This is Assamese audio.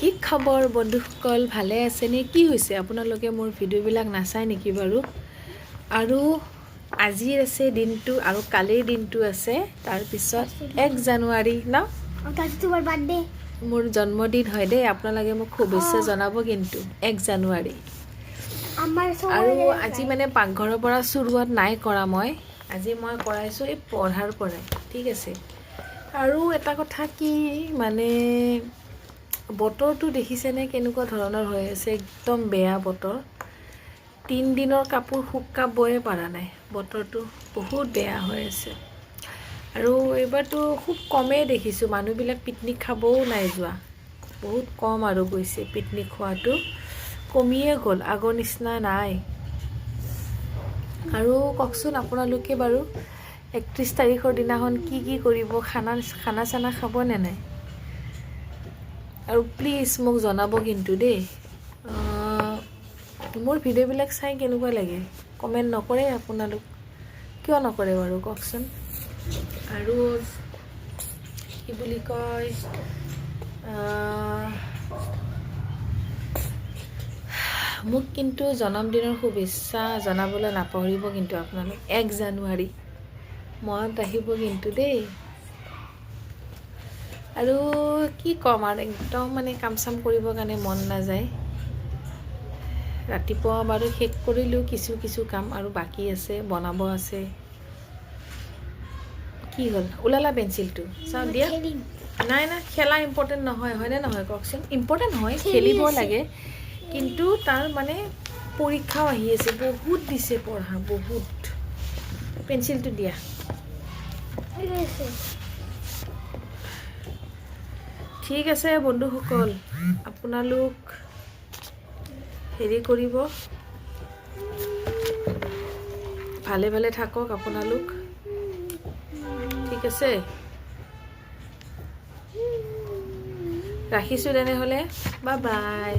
কি খবৰ বন্ধুসকল, ভালে আছেনে? কি হৈছে আপোনালোকে মোৰ ভিডিঅ'বিলাক নাচায় নেকি বাৰু? আৰু আজিৰ আছে দিনটো আৰু কালিৰ দিনটো আছে, তাৰপিছত 1 জানুৱাৰী ন? তোমাৰ বাৰ্থডে। মোৰ জন্মদিন হয় দেই, আপোনালোকে মোক শুভেচ্ছা জনাব কিন্তু 1 জানুৱাৰী। আৰু আজি মানে পাকঘৰৰ পৰা চুৰুৱাত নাই কৰা মই, আজি মই কৰাইছোঁ এই পঢ়াৰ পৰাই, ঠিক আছে? আৰু এটা কথা কি মানে বতৰটো দেখিছেনে কেনেকুৱা ধৰণৰ হৈ আছে, একদম বেয়া বতৰ। 3 দিনৰ কাপোৰ শুকাবই পৰা নাই, বতৰটো বহুত বেয়া হৈ আছে। আৰু এইবাৰতো খুব কমেই দেখিছোঁ মানুহবিলাক পিকনিক খাবও নাই যোৱা, বহুত কম আৰু গৈছে পিকনিক খোৱাটো, কমিয়ে গ'ল, আগৰ নিচিনা নাই। আৰু কওকচোন আপোনালোকে বাৰু 31 তাৰিখৰ দিনাখন কি কৰিব, খানা চানা খাব নে নাই? আৰু প্লিজ মোক জনাব কিন্তু দেই, মোৰ ভিডিঅ'বিলাক চাই কেনেকুৱা লাগে কমেণ্ট নকৰে আপোনালোক, কিয় নকৰে বাৰু কওকচোন? আৰু কি বুলি কয়, মোক কিন্তু জন্মদিনৰ শুভেচ্ছা জনাবলৈ নাপাহৰিব কিন্তু আপোনালোক। 1 জানুৱাৰী মনত ৰাখিব কিন্তু দেই। আৰু কি ক'ম আৰু, একদম মানে কাম চাম কৰিবৰ কাৰণে মন নাযায়। ৰাতিপুৱা বাৰু শেষ কৰিলোঁ কিছু কাম, আৰু বাকী আছে, বনাব আছে। কি হ'ল, ওলালা পেঞ্চিলটো? চাওঁ দিয়া। নাই খেলা ইম্পৰ্টেণ্ট নহয়, হয়নে নহয় কওকচোন? ইম্পৰ্টেণ্ট হয়, খেলিব লাগে, কিন্তু তাৰ মানে পৰীক্ষাও আহি আছে, বহুত দিছে পঢ়া, বহুত। পেঞ্চিলটো দিয়া। ঠিক আছে বন্ধুসকল, আপোনালোক হেৰি কৰিব, ভালে ভালে থাকক আপোনালোক, ঠিক আছে? ৰাখিছোঁ তেনেহ'লে, বাই বাই।